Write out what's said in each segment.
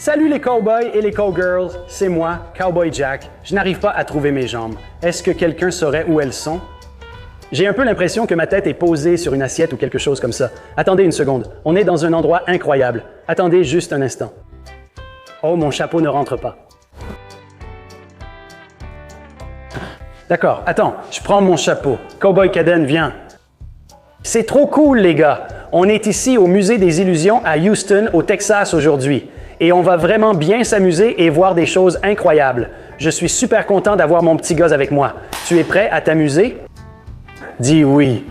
Salut les cowboys et les cowgirls, c'est moi, Cowboy Jack. Je n'arrive pas à trouver mes jambes. Est-ce que quelqu'un saurait où elles sont? J'ai un peu l'impression que ma tête est posée sur une assiette ou quelque chose comme ça. Attendez une seconde, on est dans un endroit incroyable. Attendez juste un instant. Oh, mon chapeau ne rentre pas. D'accord, attends, je prends mon chapeau. Cowboy Caden, viens. C'est trop cool, les gars. On est ici au Musée des Illusions à Houston, au Texas aujourd'hui. Et on va vraiment bien s'amuser et voir des choses incroyables. Je suis super content d'avoir mon petit gosse avec moi. Tu es prêt à t'amuser? Dis oui.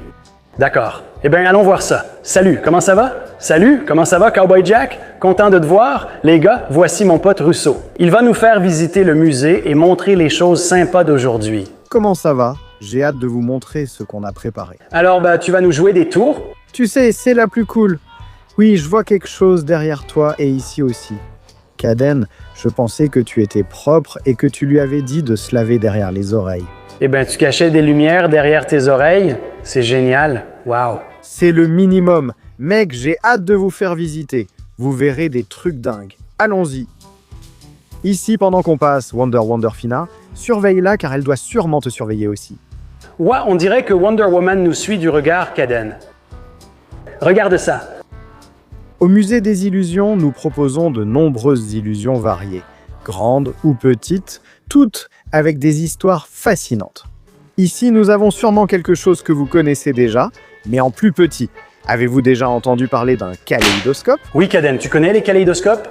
D'accord. Eh bien, allons voir ça. Salut, comment ça va? Salut, comment ça va, Cowboy Jack? Content de te voir? Les gars, voici mon pote Rousseau. Il va nous faire visiter le musée et montrer les choses sympas d'aujourd'hui. Comment ça va? J'ai hâte de vous montrer ce qu'on a préparé. Alors, tu vas nous jouer des tours? Tu sais, c'est la plus cool. Oui, je vois quelque chose derrière toi et ici aussi. Caden, je pensais que tu étais propre et que tu lui avais dit de se laver derrière les oreilles. Eh bien, tu cachais des lumières derrière tes oreilles? C'est génial. Wow. C'est le minimum. Mec, j'ai hâte de vous faire visiter. Vous verrez des trucs dingues. Allons-y. Ici, pendant qu'on passe Wonderfina, surveille-la car elle doit sûrement te surveiller aussi. Ouais, on dirait que Wonder Woman nous suit du regard, Caden. Regarde ça. Au Musée des Illusions, nous proposons de nombreuses illusions variées, grandes ou petites, toutes avec des histoires fascinantes. Ici, nous avons sûrement quelque chose que vous connaissez déjà, mais en plus petit. Avez-vous déjà entendu parler d'un kaléidoscope? Oui, Caden, tu connais les kaléidoscopes?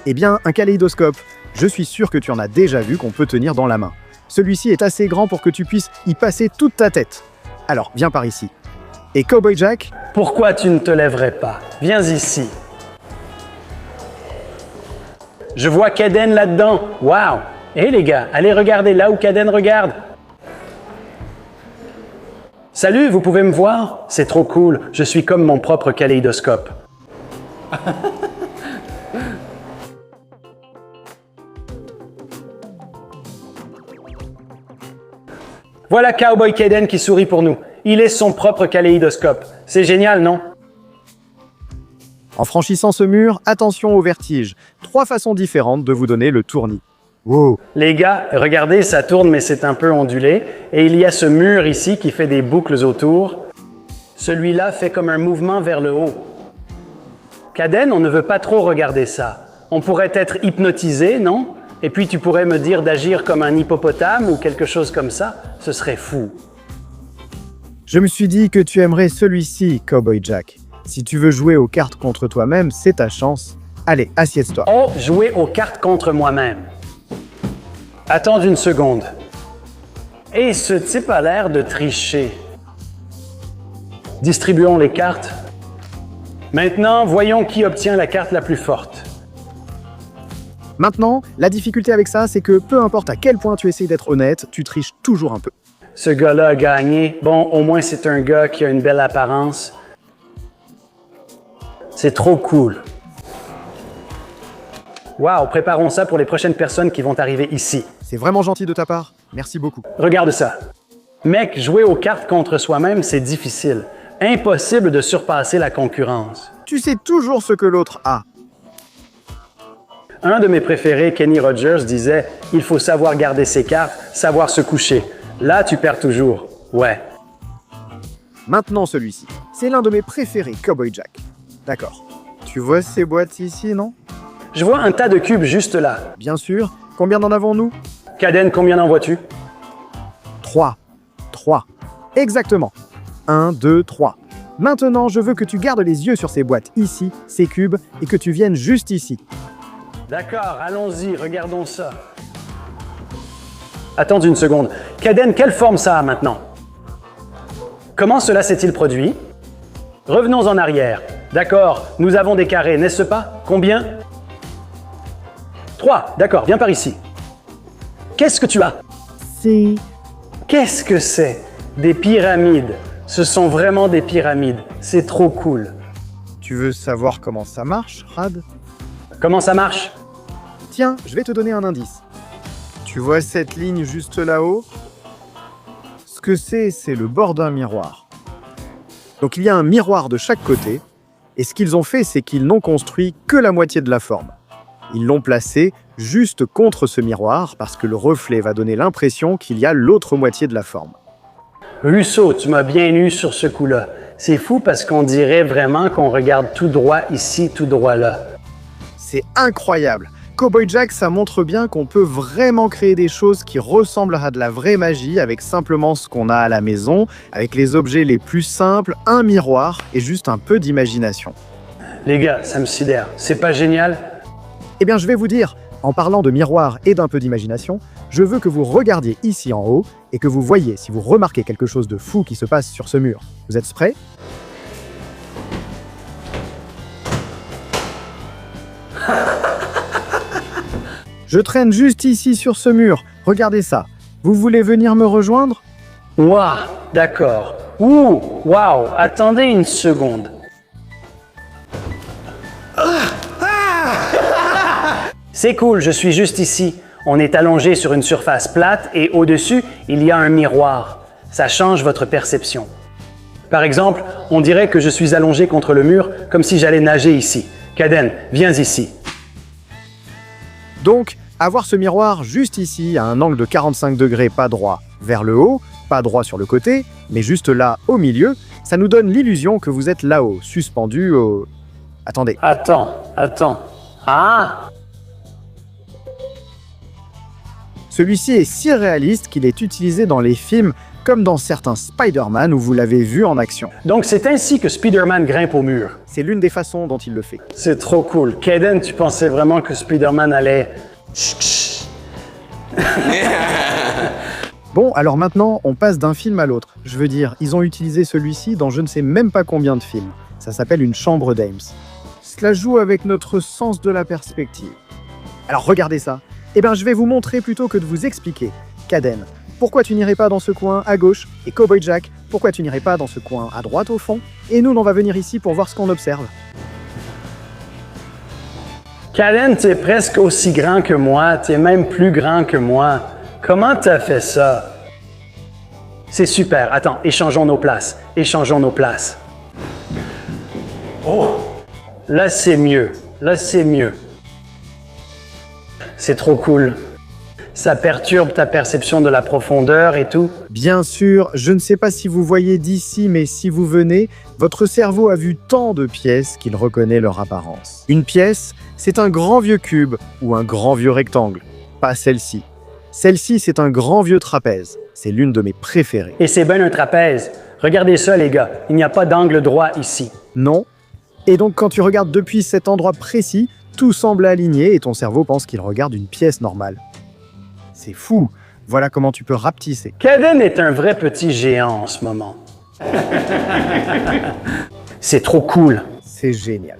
Eh bien, un kaléidoscope, je suis sûr que tu en as déjà vu qu'on peut tenir dans la main. Celui-ci est assez grand pour que tu puisses y passer toute ta tête. Alors, viens par ici. Et Cowboy Jack? Pourquoi tu ne te lèverais pas? Viens ici. Je vois Caden là-dedans. Wow! Hé les gars, allez regarder là où Caden regarde. Salut, vous pouvez me voir? C'est trop cool. Je suis comme mon propre kaléidoscope. Voilà Cowboy Caden qui sourit pour nous. Il est son propre kaléidoscope. C'est génial, non? En franchissant ce mur, attention au vertige. 3 façons différentes de vous donner le tournis. Wow. Les gars, regardez, ça tourne, mais c'est un peu ondulé. Et il y a ce mur ici qui fait des boucles autour. Celui-là fait comme un mouvement vers le haut. Caden, on ne veut pas trop regarder ça. On pourrait être hypnotisé, non? Et puis tu pourrais me dire d'agir comme un hippopotame ou quelque chose comme ça. Ce serait fou. Je me suis dit que tu aimerais celui-ci, Cowboy Jack. Si tu veux jouer aux cartes contre toi-même, c'est ta chance. Allez, assieds-toi. Oh, jouer aux cartes contre moi-même. Attends une seconde. Et ce type a l'air de tricher. Distribuons les cartes. Maintenant, voyons qui obtient la carte la plus forte. Maintenant, la difficulté avec ça, c'est que peu importe à quel point tu essayes d'être honnête, tu triches toujours un peu. Ce gars-là a gagné. Bon, au moins c'est un gars qui a une belle apparence. C'est trop cool. Wow, préparons ça pour les prochaines personnes qui vont arriver ici. C'est vraiment gentil de ta part. Merci beaucoup. Regarde ça. Mec, jouer aux cartes contre soi-même, c'est difficile. Impossible de surpasser la concurrence. Tu sais toujours ce que l'autre a. Un de mes préférés, Kenny Rogers, disait « Il faut savoir garder ses cartes, savoir se coucher. Là, tu perds toujours. » Ouais. Maintenant celui-ci. C'est l'un de mes préférés, Cowboy Jack. D'accord. Tu vois ces boîtes ici, non? Je vois un tas de cubes juste là. Bien sûr. Combien en avons-nous? Caden, combien en vois-tu? 3. 3. Exactement. 1, 2, 3. Maintenant, je veux que tu gardes les yeux sur ces boîtes ici, ces cubes, et que tu viennes juste ici. D'accord, allons-y, regardons ça. Attends une seconde. Caden, quelle forme ça a maintenant? Comment cela s'est-il produit? Revenons en arrière. D'accord, nous avons des carrés, n'est-ce pas? Combien? 3. D'accord, viens par ici. Qu'est-ce que tu as? C'est... Qu'est-ce que c'est? Des pyramides. Ce sont vraiment des pyramides. C'est trop cool. Tu veux savoir comment ça marche, Rad? Comment ça marche? Tiens, je vais te donner un indice. Tu vois cette ligne juste là-haut? Ce que c'est le bord d'un miroir. Donc il y a un miroir de chaque côté, et ce qu'ils ont fait, c'est qu'ils n'ont construit que la moitié de la forme. Ils l'ont placé juste contre ce miroir parce que le reflet va donner l'impression qu'il y a l'autre moitié de la forme. Russo, tu m'as bien eu sur ce coup-là. C'est fou parce qu'on dirait vraiment qu'on regarde tout droit ici, tout droit là. C'est incroyable. Cowboy Jack, ça montre bien qu'on peut vraiment créer des choses qui ressemblent à de la vraie magie avec simplement ce qu'on a à la maison, avec les objets les plus simples, un miroir et juste un peu d'imagination. Les gars, ça me sidère. C'est pas génial? Eh bien, je vais vous dire, en parlant de miroir et d'un peu d'imagination, je veux que vous regardiez ici en haut et que vous voyez si vous remarquez quelque chose de fou qui se passe sur ce mur. Vous êtes prêts? Je traîne juste ici sur ce mur. Regardez ça. Vous voulez venir me rejoindre? Waouh, d'accord. Ouh, waouh, attendez une seconde. C'est cool, je suis juste ici. On est allongé sur une surface plate et au-dessus, il y a un miroir. Ça change votre perception. Par exemple, on dirait que je suis allongé contre le mur comme si j'allais nager ici. Kaden, viens ici. Donc, avoir ce miroir juste ici, à un angle de 45 degrés pas droit vers le haut, pas droit sur le côté, mais juste là, au milieu, ça nous donne l'illusion que vous êtes là-haut, suspendu au... Attendez. Attends. Ah! Celui-ci est si réaliste qu'il est utilisé dans les films comme dans certains Spider-Man où vous l'avez vu en action. Donc c'est ainsi que Spider-Man grimpe au mur. C'est l'une des façons dont il le fait. C'est trop cool. Kaden, tu pensais vraiment que Spider-Man allait... Bon, alors maintenant, on passe d'un film à l'autre. Je veux dire, ils ont utilisé celui-ci dans je ne sais même pas combien de films. Ça s'appelle une chambre d'Ames. Cela joue avec notre sens de la perspective. Alors regardez ça. Eh bien, je vais vous montrer plutôt que de vous expliquer. Kaden, pourquoi tu n'irais pas dans ce coin à gauche? Et Cowboy Jack, pourquoi tu n'irais pas dans ce coin à droite au fond? Et nous, on va venir ici pour voir ce qu'on observe. Kaden, t'es presque aussi grand que moi, t'es même plus grand que moi. Comment t'as fait ça? C'est super. Attends, échangeons nos places. Oh! Là, c'est mieux. C'est trop cool. Ça perturbe ta perception de la profondeur et tout. Bien sûr, je ne sais pas si vous voyez d'ici, mais si vous venez, votre cerveau a vu tant de pièces qu'il reconnaît leur apparence. Une pièce, c'est un grand vieux cube ou un grand vieux rectangle. Pas celle-ci. Celle-ci, c'est un grand vieux trapèze. C'est l'une de mes préférées. Et c'est bien un trapèze. Regardez ça, les gars. Il n'y a pas d'angle droit ici. Non. Et donc, quand tu regardes depuis cet endroit précis, tout semble aligné et ton cerveau pense qu'il regarde une pièce normale. C'est fou. Voilà comment tu peux rapetisser. Kaden est un vrai petit géant en ce moment. C'est trop cool. C'est génial.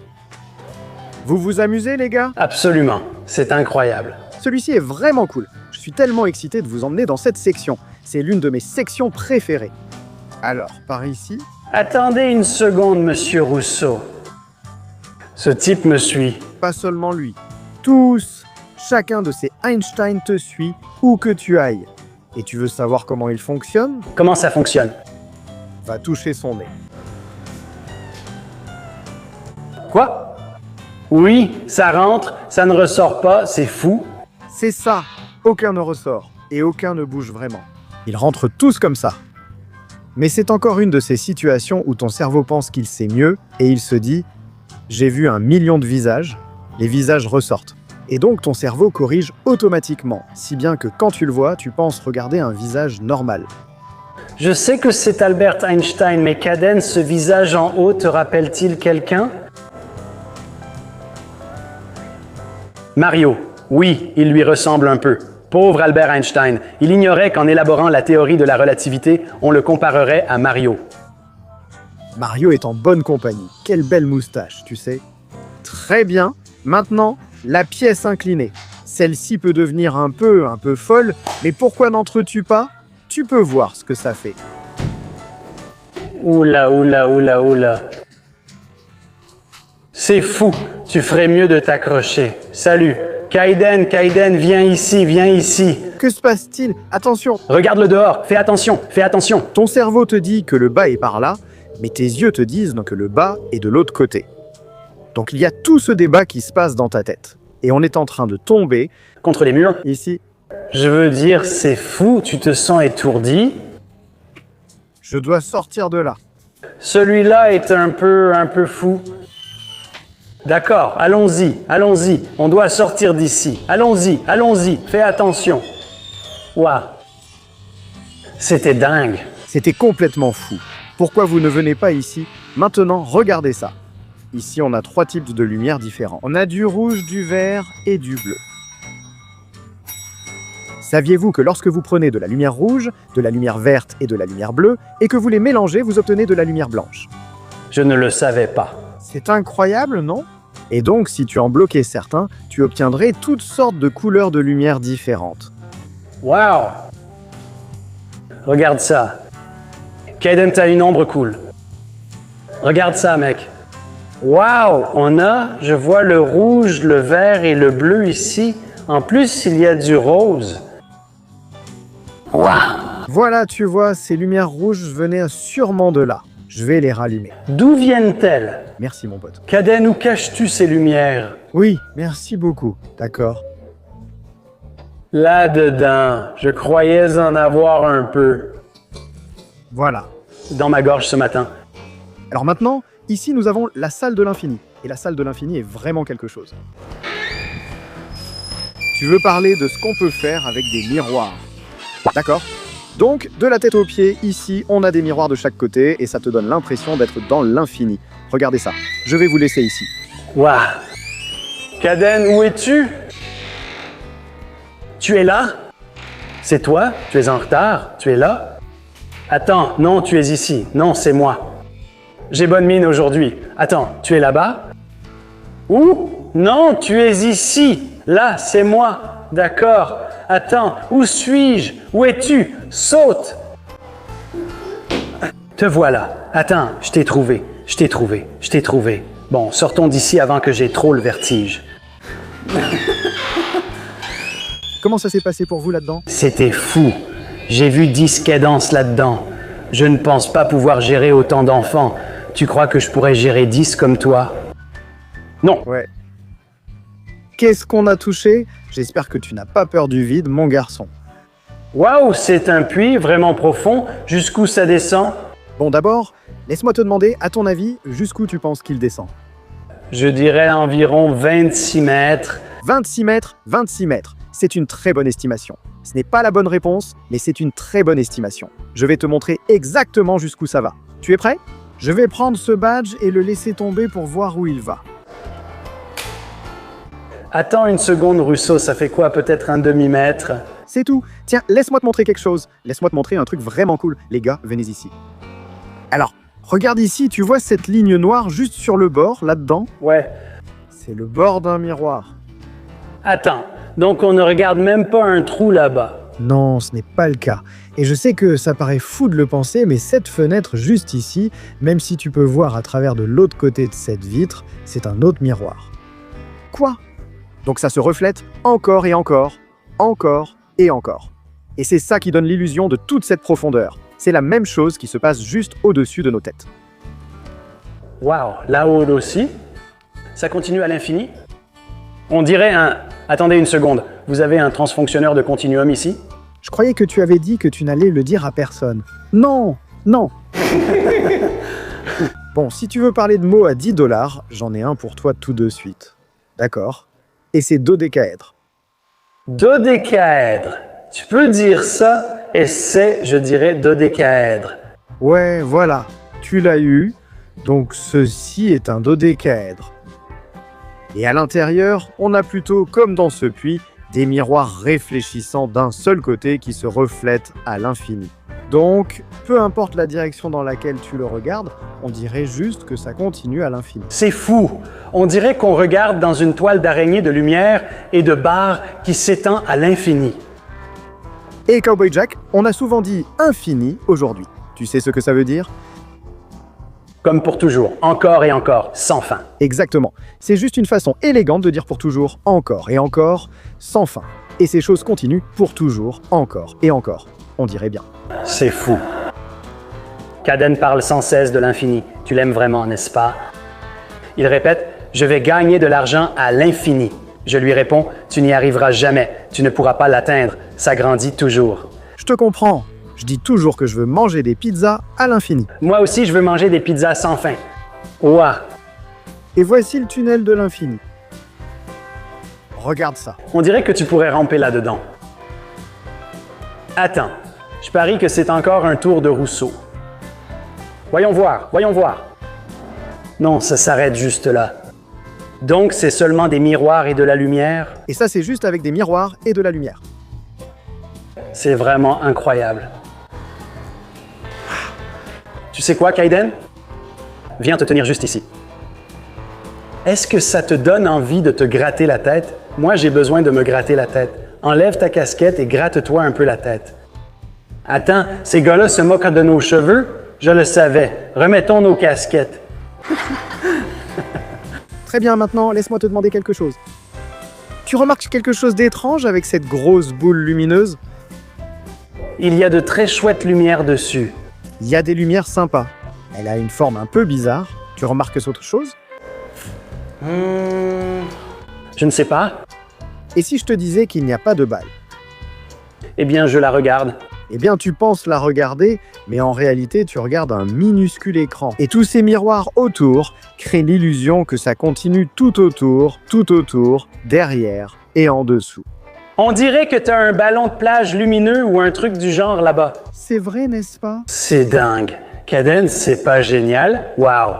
Vous vous amusez, les gars? Absolument. C'est incroyable. Celui-ci est vraiment cool. Je suis tellement excité de vous emmener dans cette section. C'est l'une de mes sections préférées. Alors, par ici... Attendez une seconde, monsieur Rousseau. Ce type me suit. Pas seulement lui. Tous, chacun de ces Einstein te suit où que tu ailles. Et tu veux savoir comment il fonctionne? Comment ça fonctionne? Va toucher son nez. Quoi? Oui, ça rentre, ça ne ressort pas, c'est fou. C'est ça. Aucun ne ressort. Et aucun ne bouge vraiment. Ils rentrent tous comme ça. Mais c'est encore une de ces situations où ton cerveau pense qu'il sait mieux et il se dit « J'ai vu 1 million de visages, les visages ressortent ». Et donc ton cerveau corrige automatiquement, si bien que quand tu le vois, tu penses regarder un visage normal. Je sais que c'est Albert Einstein, mais Kaden, ce visage en haut te rappelle-t-il quelqu'un? Mario. Oui, il lui ressemble un peu. Pauvre Albert Einstein. Il ignorait qu'en élaborant la théorie de la relativité, on le comparerait à Mario. Mario est en bonne compagnie. Quelle belle moustache, tu sais. Très bien. Maintenant, la pièce inclinée. Celle-ci peut devenir un peu folle, mais pourquoi n'entres-tu pas? Tu peux voir ce que ça fait. Oula. C'est fou. Tu ferais mieux de t'accrocher. Salut. Kaiden, viens ici. Que se passe-t-il? Attention! Regarde-le dehors. Fais attention. Ton cerveau te dit que le bas est par là, mais tes yeux te disent que le bas est de l'autre côté. Donc il y a tout ce débat qui se passe dans ta tête. Et on est en train de tomber Contre les murs. ici. Je veux dire, c'est fou, tu te sens étourdi. Je dois sortir de là. Celui-là est un peu fou. D'accord, allons-y, on doit sortir d'ici. Allons-y, fais attention. Waouh, c'était dingue. C'était complètement fou. Pourquoi vous ne venez pas ici? Maintenant, regardez ça. Ici, on a 3 types de lumière différents. On a du rouge, du vert et du bleu. Saviez-vous que lorsque vous prenez de la lumière rouge, de la lumière verte et de la lumière bleue, et que vous les mélangez, vous obtenez de la lumière blanche? Je ne le savais pas. C'est incroyable, non? Et donc, si tu en bloquais certains, tu obtiendrais toutes sortes de couleurs de lumière différentes. Waouh. Regarde ça. Kaden, t'as une ombre cool. Regarde ça, mec. Waouh, je vois le rouge, le vert et le bleu ici. En plus, il y a du rose. Waouh. Voilà, tu vois, ces lumières rouges venaient sûrement de là. Je vais les rallumer. D'où viennent-elles? Merci, mon pote. Kaden, où caches-tu ces lumières? Oui, merci beaucoup. D'accord. Là-dedans, je croyais en avoir un peu. Voilà. Dans ma gorge ce matin. Alors maintenant, ici, nous avons la salle de l'infini. Et la salle de l'infini est vraiment quelque chose. Tu veux parler de ce qu'on peut faire avec des miroirs. D'accord? Donc, de la tête aux pieds, ici, on a des miroirs de chaque côté et ça te donne l'impression d'être dans l'infini. Regardez ça. Je vais vous laisser ici. Waouh. Kaden, où es-tu? Tu es là? C'est toi? Tu es en retard? Tu es là? Attends, non, tu es ici. Non, c'est moi. J'ai bonne mine aujourd'hui. Attends, tu es là-bas? Où? Non, tu es ici. Là, c'est moi. D'accord. Attends, où suis-je? Où es-tu? Saute! Te voilà. Attends, je t'ai trouvé. Bon, sortons d'ici avant que j'aie trop le vertige. Comment ça s'est passé pour vous là-dedans? C'était fou. J'ai vu 10 cadences là-dedans. Je ne pense pas pouvoir gérer autant d'enfants. Tu crois que je pourrais gérer 10 comme toi? Non. Ouais. Qu'est-ce qu'on a touché? J'espère que tu n'as pas peur du vide, mon garçon. Waouh, c'est un puits vraiment profond. Jusqu'où ça descend? Bon, d'abord, laisse-moi te demander, à ton avis, jusqu'où tu penses qu'il descend? Je dirais environ 26 mètres. 26 mètres, 26 mètres. C'est une très bonne estimation. Ce n'est pas la bonne réponse, mais c'est une très bonne estimation. Je vais te montrer exactement jusqu'où ça va. Tu es prêt? Je vais prendre ce badge et le laisser tomber pour voir où il va. Attends une seconde, Russo, ça fait quoi? Peut-être un demi-mètre? C'est tout. Tiens, laisse-moi te montrer quelque chose. Laisse-moi te montrer un truc vraiment cool. Les gars, venez ici. Alors, regarde ici, tu vois cette ligne noire juste sur le bord, là-dedans? Ouais. C'est le bord d'un miroir. Attends, donc on ne regarde même pas un trou là-bas. Non, ce n'est pas le cas. Et je sais que ça paraît fou de le penser, mais cette fenêtre juste ici, même si tu peux voir à travers de l'autre côté de cette vitre, c'est un autre miroir. Quoi? Donc ça se reflète encore et encore, encore et encore. Et c'est ça qui donne l'illusion de toute cette profondeur. C'est la même chose qui se passe juste au-dessus de nos têtes. Waouh, là-haut aussi? Ça continue à l'infini? On dirait un... Attendez une seconde, vous avez un transfonctionneur de continuum ici? Je croyais que tu avais dit que tu n'allais le dire à personne. Non, non. Bon, si tu veux parler de mots à 10 $, j'en ai un pour toi tout de suite. D'accord? Et c'est dodécaèdre. Dodécaèdre. Tu peux dire ça et c'est, je dirais, dodécaèdre. Ouais, voilà, tu l'as eu. Donc ceci est un dodécaèdre. Et à l'intérieur, on a plutôt, comme dans ce puits, des miroirs réfléchissants d'un seul côté qui se reflètent à l'infini. Donc, peu importe la direction dans laquelle tu le regardes, on dirait juste que ça continue à l'infini. C'est fou. On dirait qu'on regarde dans une toile d'araignée de lumière et de barres qui s'étend à l'infini. Et Cowboy Jack, on a souvent dit infini aujourd'hui. Tu sais ce que ça veut dire? Comme pour toujours, encore et encore, sans fin. Exactement. C'est juste une façon élégante de dire pour toujours, encore et encore, sans fin. Et ces choses continuent pour toujours, encore et encore. On dirait bien. C'est fou. Kaden parle sans cesse de l'infini. Tu l'aimes vraiment, n'est-ce pas? Il répète « Je vais gagner de l'argent à l'infini. Je lui réponds, tu n'y arriveras jamais, tu ne pourras pas l'atteindre, ça grandit toujours. Je te comprends. Je dis toujours que je veux manger des pizzas à l'infini. Moi aussi, je veux manger des pizzas sans fin. Ouah, Et voici le tunnel de l'infini. Regarde ça. on dirait que tu pourrais ramper là-dedans. Attends, je parie que c'est encore un tour de Rousseau. Voyons voir, voyons voir. Non, ça s'arrête juste là. Donc, c'est seulement des miroirs et de la lumière? Et ça, c'est juste avec des miroirs et de la lumière. C'est vraiment incroyable. Tu sais quoi, Kaiden? Viens te tenir juste ici. Est-ce que ça te donne envie de te gratter la tête? Moi, j'ai besoin de me gratter la tête. Enlève ta casquette et gratte-toi un peu la tête. Attends, ces gars-là se moquent de nos cheveux? Je le savais. Remettons nos casquettes. Très bien, maintenant, laisse-moi te demander quelque chose. Tu remarques quelque chose d'étrange avec cette grosse boule lumineuse? Il y a de très chouettes lumières dessus. Il y a des lumières sympas. Elle a une forme un peu bizarre. Tu remarques autre chose? Je ne sais pas. Et si je te disais qu'il n'y a pas de balle? Eh bien, je la regarde. Eh bien, tu penses la regarder, mais en réalité, tu regardes un minuscule écran. Et tous ces miroirs autour créent l'illusion que ça continue tout autour, derrière et en dessous. On dirait que tu as un ballon de plage lumineux ou un truc du genre là-bas. C'est vrai, n'est-ce pas? C'est dingue. Cadence, c'est pas génial? Wow!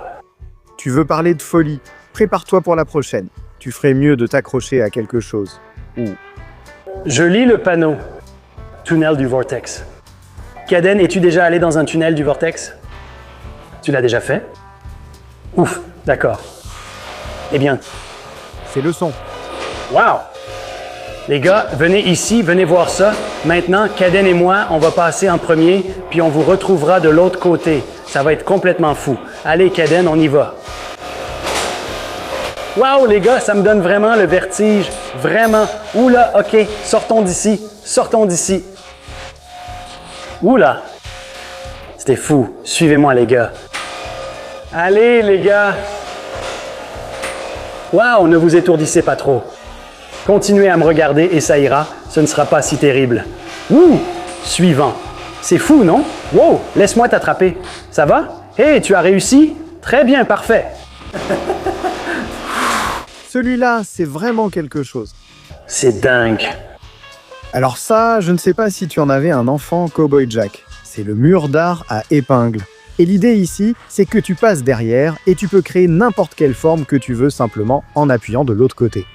Tu veux parler de folie? Prépare-toi pour la prochaine. Tu ferais mieux de t'accrocher à quelque chose. Ou Je lis le panneau. Tunnel du vortex. Caden, es-tu déjà allé dans un tunnel du vortex? Tu l'as déjà fait? Ouf, d'accord. Eh bien, c'est le son. wow! Les gars, venez ici, venez voir ça. Maintenant, Caden et moi, on va passer en premier, puis on vous retrouvera de l'autre côté. Ça va être complètement fou. Allez, Caden, on y va. Wow, les gars, ça me donne vraiment le vertige. Vraiment. Oula, OK, sortons d'ici. Sortons d'ici. Oula. C'était fou. Suivez-moi, les gars. Allez, les gars. Wow, ne vous étourdissez pas trop. Continuez à me regarder et ça ira. Ce ne sera pas si terrible. Ouh, suivant. C'est fou, non? Wow, laisse-moi t'attraper. Ça va? Hé, tu as réussi? Très bien, parfait. Celui-là, c'est vraiment quelque chose. C'est dingue. Alors ça, je ne sais pas si tu en avais un enfant Cowboy Jack. C'est le mur d'art à épingles. Et l'idée ici, c'est que tu passes derrière et tu peux créer n'importe quelle forme que tu veux simplement en appuyant de l'autre côté.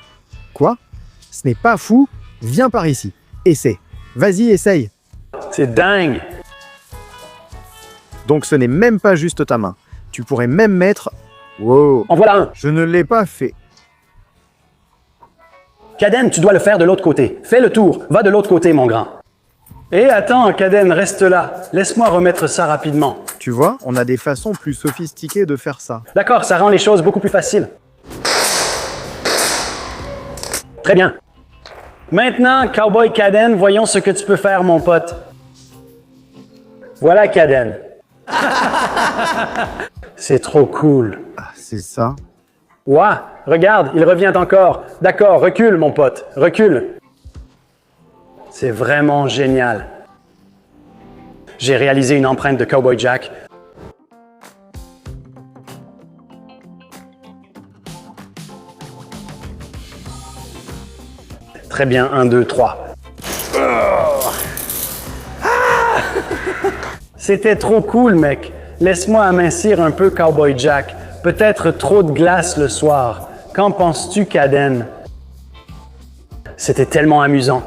Quoi? Ce n'est pas fou? Viens par ici. Essaie. Vas-y, essaye. C'est dingue. Donc ce n'est même pas juste ta main. Tu pourrais même mettre... Wow. En voilà un. Je ne l'ai pas fait. Caden, tu dois le faire de l'autre côté. Fais le tour. Va de l'autre côté, mon grand. Et attends, Caden, reste là. Laisse-moi remettre ça rapidement. Tu vois, on a des façons plus sophistiquées de faire ça. D'accord, ça rend les choses beaucoup plus faciles. Très bien. Maintenant, Cowboy Caden, voyons ce que tu peux faire, mon pote. Voilà, Caden. C'est trop cool. Ah, c'est ça. Ouah, regarde, il revient encore. D'accord, recule, mon pote, recule. C'est vraiment génial. J'ai réalisé une empreinte de Cowboy Jack. Très bien, 1, 2, 3. C'était trop cool, mec. Laisse-moi amincir un peu, Cowboy Jack. Peut-être trop de glace le soir. Qu'en penses-tu, Caden? C'était tellement amusant.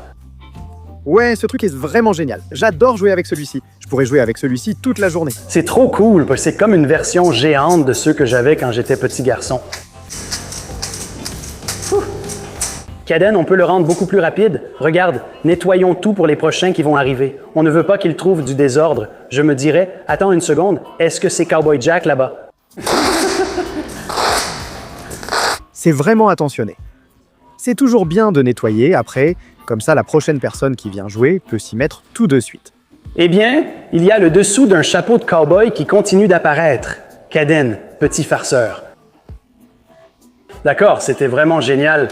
Ouais, ce truc est vraiment génial. J'adore jouer avec celui-ci. Je pourrais jouer avec celui-ci toute la journée. C'est trop cool, parce que c'est comme une version géante de ceux que j'avais quand j'étais petit garçon. Caden, on peut le rendre beaucoup plus rapide. Regarde, nettoyons tout pour les prochains qui vont arriver. On ne veut pas qu'ils trouvent du désordre. Je me dirais, attends une seconde, est-ce que c'est Cowboy Jack là-bas? C'est vraiment attentionné. C'est toujours bien de nettoyer après, comme ça la prochaine personne qui vient jouer peut s'y mettre tout de suite. Eh bien, il y a le dessous d'un chapeau de cowboy qui continue d'apparaître. Caden, petit farceur. D'accord, c'était vraiment génial.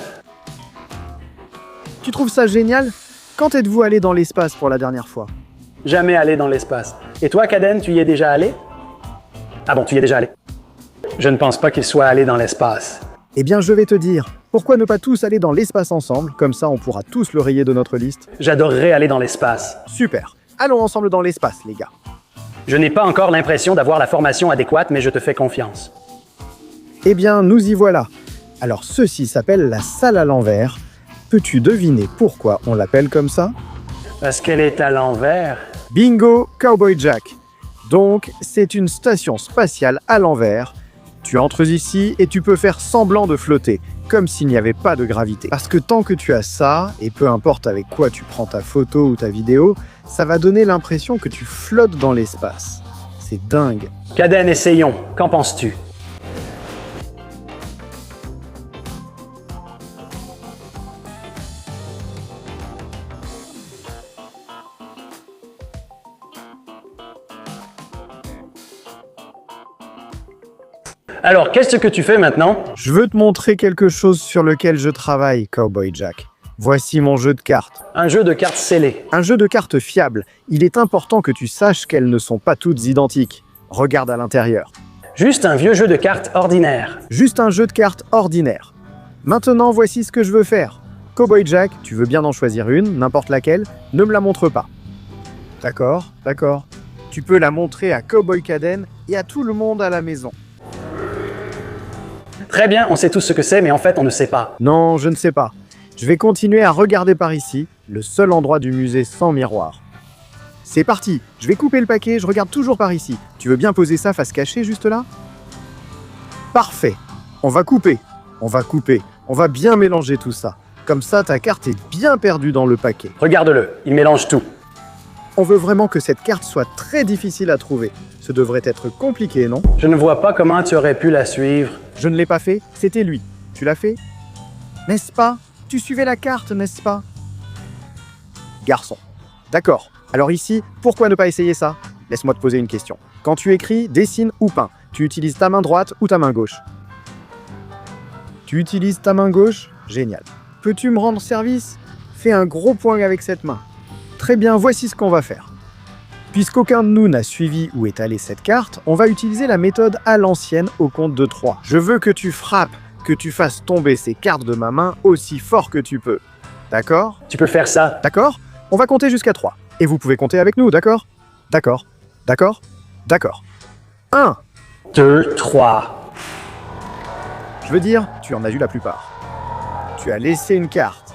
trouves ça génial? Quand êtes-vous allé dans l'espace pour la dernière fois? Jamais allé dans l'espace. Et toi, Caden, tu y es déjà allé? Ah bon, tu y es déjà allé. Je ne pense pas qu'il soit allé dans l'espace. Eh bien, je vais te dire, pourquoi ne pas tous aller dans l'espace ensemble? Comme ça, on pourra tous le rayer de notre liste. J'adorerais aller dans l'espace. Super. Allons ensemble dans l'espace, les gars. Je n'ai pas encore l'impression d'avoir la formation adéquate, mais je te fais confiance. Eh bien, nous y voilà. Alors, ceci s'appelle la salle à l'envers. Peux-tu deviner pourquoi on l'appelle comme ça? Parce qu'elle est à l'envers. Bingo, Cowboy Jack. Donc, c'est une station spatiale à l'envers. Tu entres ici et tu peux faire semblant de flotter, comme s'il n'y avait pas de gravité. Parce que tant que tu as ça, et peu importe avec quoi tu prends ta photo ou ta vidéo, ça va donner l'impression que tu flottes dans l'espace. C'est dingue. Caden, essayons. Qu'en penses-tu? Alors, qu'est-ce que tu fais maintenant? Je veux te montrer quelque chose sur lequel je travaille, Cowboy Jack. Voici mon jeu de cartes. Un jeu de cartes scellées. Un jeu de cartes fiable. Il est important que tu saches qu'elles ne sont pas toutes identiques. Regarde à l'intérieur. Juste un vieux jeu de cartes ordinaire. Juste un jeu de cartes ordinaire. Maintenant, voici ce que je veux faire. Cowboy Jack, tu veux bien en choisir une, n'importe laquelle, ne me la montre pas. D'accord, d'accord. Tu peux la montrer à Cowboy Caden et à tout le monde à la maison. Très bien, on sait tous ce que c'est, mais en fait, on ne sait pas. Non, je ne sais pas. Je vais continuer à regarder par ici, le seul endroit du musée sans miroir. C'est parti, je vais couper le paquet, je regarde toujours par ici. Tu veux bien poser ça face cachée juste là? Parfait. On va couper, on va bien mélanger tout ça. Comme ça, ta carte est bien perdue dans le paquet. Regarde-le, il mélange tout. On veut vraiment que cette carte soit très difficile à trouver. Ce devrait être compliqué, non? Je ne vois pas comment tu aurais pu la suivre. Je ne l'ai pas fait, c'était lui. Tu l'as fait? N'est-ce pas? Tu suivais la carte, n'est-ce pas? Garçon. D'accord. Alors ici, pourquoi ne pas essayer ça? Laisse-moi te poser une question. Quand tu écris, dessines ou peins, tu utilises ta main droite ou ta main gauche? Tu utilises ta main gauche? Génial. Peux-tu me rendre service? Fais un gros point avec cette main. Très bien, voici ce qu'on va faire. Puisqu'aucun de nous n'a suivi où est allée cette carte, on va utiliser la méthode à l'ancienne au compte de 3. Je veux que tu frappes, que tu fasses tomber ces cartes de ma main aussi fort que tu peux. D'accord? Tu peux faire ça. D'accord? On va compter jusqu'à 3. Et vous pouvez compter avec nous, d'accord? D'accord. D'accord. D'accord. 1. 2, 3. Je veux dire, tu en as eu la plupart. Tu as laissé une carte.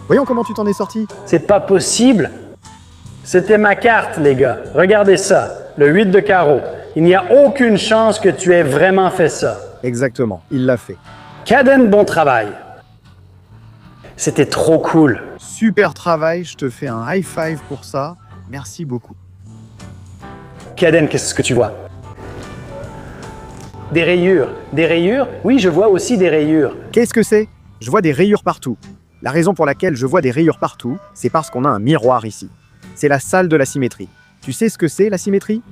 Voyons comment tu t'en es sorti. C'est pas possible. C'était ma carte, les gars. Regardez ça. Le 8 de carreau. Il n'y a aucune chance que tu aies vraiment fait ça. Exactement, il l'a fait. Caden, bon travail. C'était trop cool. Super travail, je te fais un high five pour ça. Merci beaucoup. Caden, qu'est-ce que tu vois? Des rayures. Des rayures? Oui, je vois aussi des rayures. Qu'est-ce que c'est? Je vois des rayures partout. La raison pour laquelle je vois des rayures partout, c'est parce qu'on a un miroir ici. C'est la salle de la symétrie. Tu sais ce que c'est, la symétrie?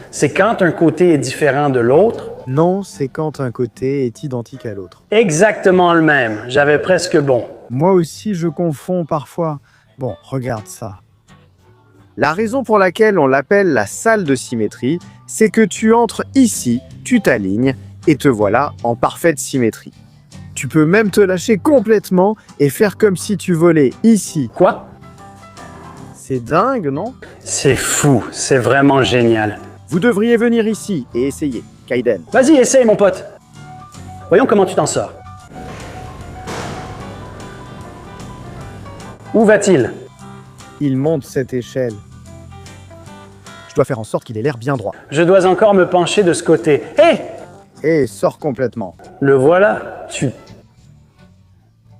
C'est quand un côté est différent de l'autre? Non, c'est quand un côté est identique à l'autre. Exactement le même. J'avais presque bon. Moi aussi, je confonds parfois. Bon, regarde ça. La raison pour laquelle on l'appelle la salle de symétrie, c'est que tu entres ici, tu t'alignes, et te voilà en parfaite symétrie. Tu peux même te lâcher complètement et faire comme si tu volais ici. Quoi? C'est dingue, non? C'est fou. C'est vraiment génial. Vous devriez venir ici et essayer, Kaiden. Vas-y, essaye, mon pote. Voyons comment tu t'en sors. Où va-t-il? Il monte cette échelle. Je dois faire en sorte qu'il ait l'air bien droit. Je dois encore me pencher de ce côté. Hé! Et sors complètement. Le voilà.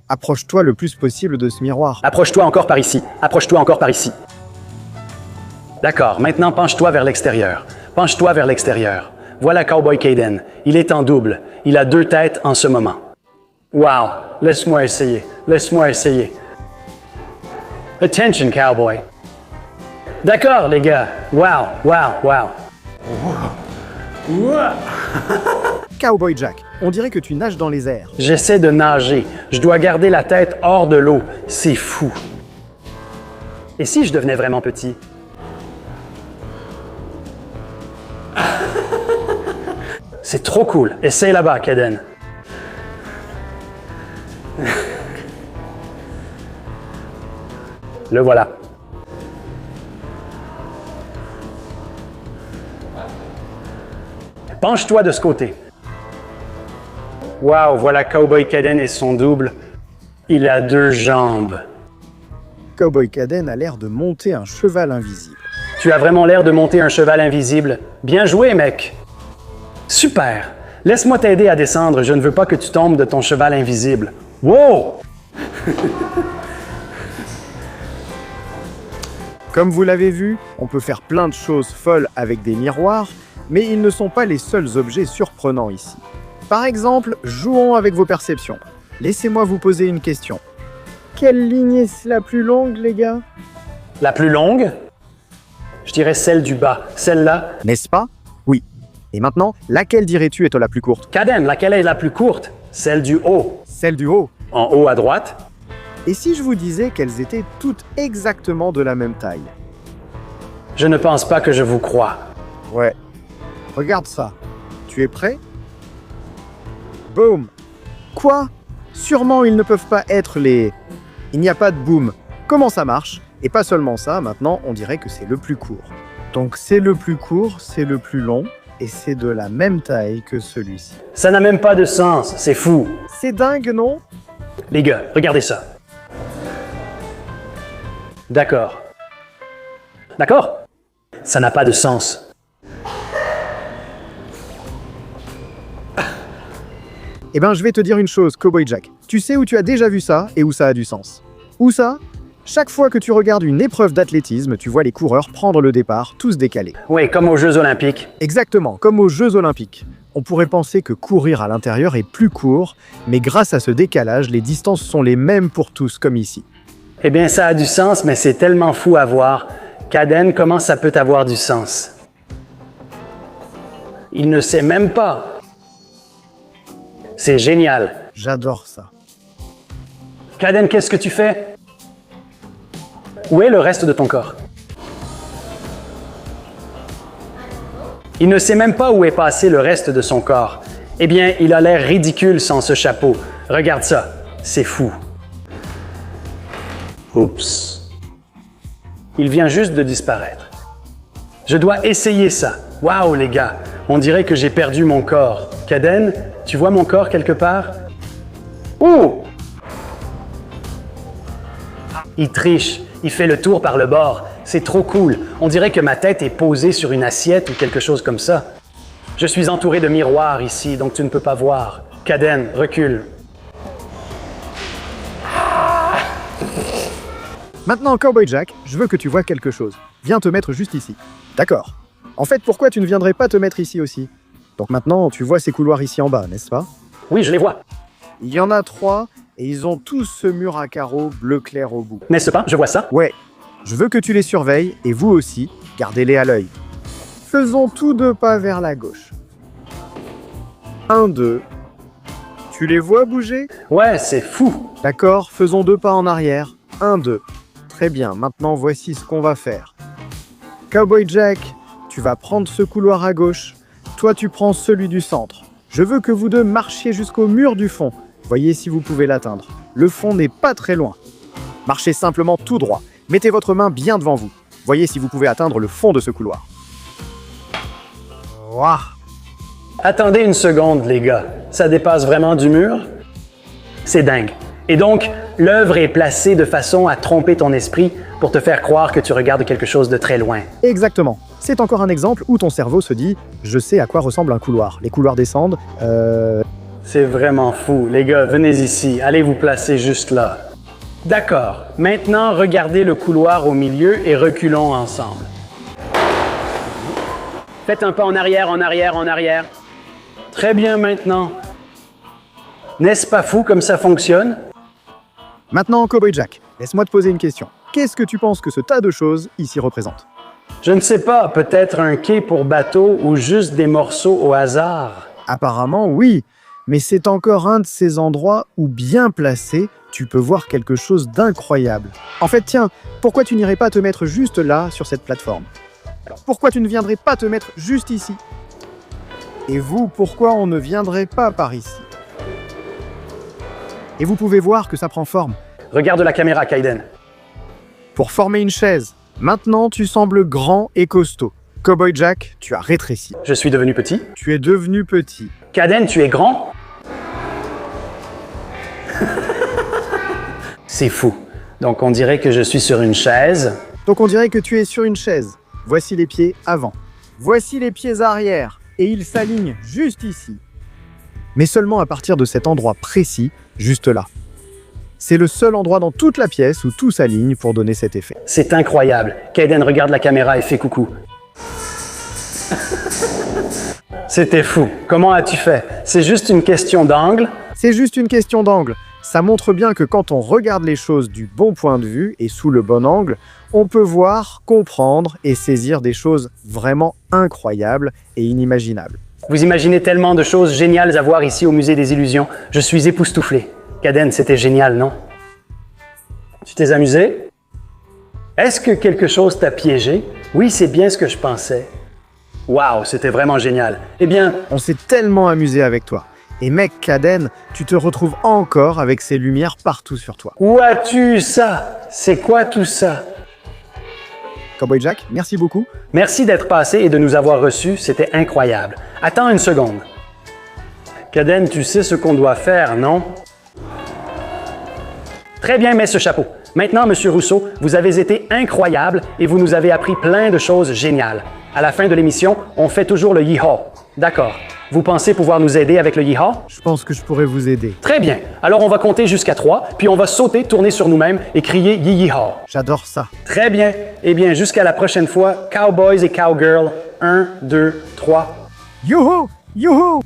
Approche-toi le plus possible de ce miroir. Approche-toi encore par ici. Approche-toi encore par ici. D'accord, maintenant penche-toi vers l'extérieur. Penche-toi vers l'extérieur. Voilà Cowboy Caden. Il est en double. Il a 2 têtes en ce moment. Wow! Laisse-moi essayer. Laisse-moi essayer. Attention, Cowboy. D'accord, les gars. Wow, wow, wow. Cowboy Jack, on dirait que tu nages dans les airs. J'essaie de nager. Je dois garder la tête hors de l'eau. C'est fou. Et si je devenais vraiment petit? C'est trop cool. Essaye là-bas, Kaden. Le voilà. Penche-toi de ce côté. Wow, voilà Cowboy Kaden et son double. Il a 2 jambes. Cowboy Kaden a l'air de monter un cheval invisible. Tu as vraiment l'air de monter un cheval invisible. Bien joué, mec. Super. Laisse-moi t'aider à descendre. Je ne veux pas que tu tombes de ton cheval invisible. Wow! Comme vous l'avez vu, on peut faire plein de choses folles avec des miroirs, mais ils ne sont pas les seuls objets surprenants ici. Par exemple, jouons avec vos perceptions. Laissez-moi vous poser une question. Quelle ligne est la plus longue, les gars? La plus longue? Je dirais celle du bas. Celle-là. N'est-ce pas? Oui. Et maintenant, laquelle dirais-tu est la plus courte? Kaden, laquelle est la plus courte? Celle du haut. Celle du haut. En haut à droite? Et si je vous disais qu'elles étaient toutes exactement de la même taille? Je ne pense pas que je vous crois. Ouais. Regarde ça. Tu es prêt? Boum! Quoi? Sûrement ils ne peuvent pas être les... Il n'y a pas de boom. Comment ça marche? Et pas seulement ça, maintenant on dirait que c'est le plus court. Donc c'est le plus court, c'est le plus long, et c'est de la même taille que celui-ci. Ça n'a même pas de sens. C'est fou. C'est dingue, non? Les gars, regardez ça. D'accord. D'accord? Ça n'a pas de sens. Eh ben, je vais te dire une chose, Cowboy Jack. Tu sais où tu as déjà vu ça et où ça a du sens? Où ça? Chaque fois que tu regardes une épreuve d'athlétisme, tu vois les coureurs prendre le départ, tous décalés. Oui, comme aux Jeux Olympiques. Exactement, comme aux Jeux Olympiques. On pourrait penser que courir à l'intérieur est plus court, mais grâce à ce décalage, les distances sont les mêmes pour tous, comme ici. Eh bien, ça a du sens, mais c'est tellement fou à voir. Kaden, comment ça peut avoir du sens? Il ne sait même pas. C'est génial. J'adore ça. Kaden, qu'est-ce que tu fais? Où est le reste de ton corps? Il ne sait même pas où est passé le reste de son corps. Eh bien, il a l'air ridicule sans ce chapeau. Regarde ça, c'est fou. Oups. Il vient juste de disparaître. Je dois essayer ça. Waouh, les gars, on dirait que j'ai perdu mon corps. Kaden, tu vois mon corps quelque part? Ouh! Il triche. Il fait le tour par le bord. C'est trop cool. On dirait que ma tête est posée sur une assiette ou quelque chose comme ça. Je suis entouré de miroirs ici, donc tu ne peux pas voir. Kaden, recule. Maintenant, Cowboy Jack, je veux que tu vois quelque chose. Viens te mettre juste ici. D'accord. En fait, pourquoi tu ne viendrais pas te mettre ici aussi? Donc maintenant, tu vois ces couloirs ici en bas, n'est-ce pas? Oui, je les vois. Il y en a 3, et ils ont tous ce mur à carreaux bleu clair au bout. N'est-ce pas? Je vois ça. Ouais. Je veux que tu les surveilles, et vous aussi, gardez-les à l'œil. Faisons tous 2 pas vers la gauche. 1, 2. Tu les vois bouger? Ouais, c'est fou. D'accord, faisons 2 pas en arrière. 1, 2. Très bien, maintenant voici ce qu'on va faire. Cowboy Jack, tu vas prendre ce couloir à gauche. Toi, tu prends celui du centre. Je veux que vous deux marchiez jusqu'au mur du fond. Voyez si vous pouvez l'atteindre. Le fond n'est pas très loin. Marchez simplement tout droit. Mettez votre main bien devant vous. Voyez si vous pouvez atteindre le fond de ce couloir. Ouah. Attendez une seconde, les gars. Ça dépasse vraiment du mur? C'est dingue. Et donc, l'œuvre est placée de façon à tromper ton esprit pour te faire croire que tu regardes quelque chose de très loin. Exactement. C'est encore un exemple où ton cerveau se dit « Je sais à quoi ressemble un couloir. Les couloirs descendent, C'est vraiment fou. Les gars, venez ici. Allez vous placer juste là. D'accord. Maintenant, regardez le couloir au milieu et reculons ensemble. Faites un pas en arrière, en arrière, en arrière. Très bien maintenant. N'est-ce pas fou comme ça fonctionne? Maintenant, Cowboy Jack, laisse-moi te poser une question. Qu'est-ce que tu penses que ce tas de choses ici représente? Je ne sais pas, peut-être un quai pour bateau ou juste des morceaux au hasard. Apparemment, oui, mais c'est encore un de ces endroits où, bien placé, tu peux voir quelque chose d'incroyable. En fait, tiens, pourquoi tu n'irais pas te mettre juste là, sur cette plateforme? Pourquoi tu ne viendrais pas te mettre juste ici? Et vous, pourquoi on ne viendrait pas par ici? Et vous pouvez voir que ça prend forme. Regarde la caméra, Kaiden. Pour former une chaise, maintenant tu sembles grand et costaud. Cowboy Jack, tu as rétréci. Je suis devenu petit. Tu es devenu petit. Kaden, tu es grand. C'est fou. Donc on dirait que je suis sur une chaise. Donc on dirait que tu es sur une chaise. Voici les pieds avant. Voici les pieds arrière. Et ils s'alignent juste ici. Mais seulement à partir de cet endroit précis, juste là. C'est le seul endroit dans toute la pièce où tout s'aligne pour donner cet effet. C'est incroyable. Kaiden, regarde la caméra et fais coucou. C'était fou. Comment as-tu fait? C'est juste une question d'angle. C'est juste une question d'angle. Ça montre bien que quand on regarde les choses du bon point de vue et sous le bon angle, on peut voir, comprendre et saisir des choses vraiment incroyables et inimaginables. Vous imaginez tellement de choses géniales à voir ici au Musée des Illusions. Je suis époustouflé. Kaden, c'était génial, non? Tu t'es amusé? Est-ce que quelque chose t'a piégé? Oui, c'est bien ce que je pensais. Waouh, c'était vraiment génial. Eh bien, on s'est tellement amusé avec toi. Et mec, Kaden, tu te retrouves encore avec ces lumières partout sur toi. Où as-tu ça? C'est quoi tout ça? Cowboy Jack, merci beaucoup. Merci d'être passé et de nous avoir reçus, c'était incroyable. Attends une seconde. Kaden, tu sais ce qu'on doit faire, non? Très bien, mets ce chapeau. Maintenant, Monsieur Rousseau, vous avez été incroyable et vous nous avez appris plein de choses géniales. À la fin de l'émission, on fait toujours le yee-haw. D'accord. Vous pensez pouvoir nous aider avec le yee-haw? Je pense que je pourrais vous aider. Très bien. Alors, on va compter jusqu'à 3, puis on va sauter, tourner sur nous-mêmes et crier yee-haw. J'adore ça. Très bien. Eh bien, jusqu'à la prochaine fois, cowboys et cowgirls. 1, 2, 3. Youhou! Youhou!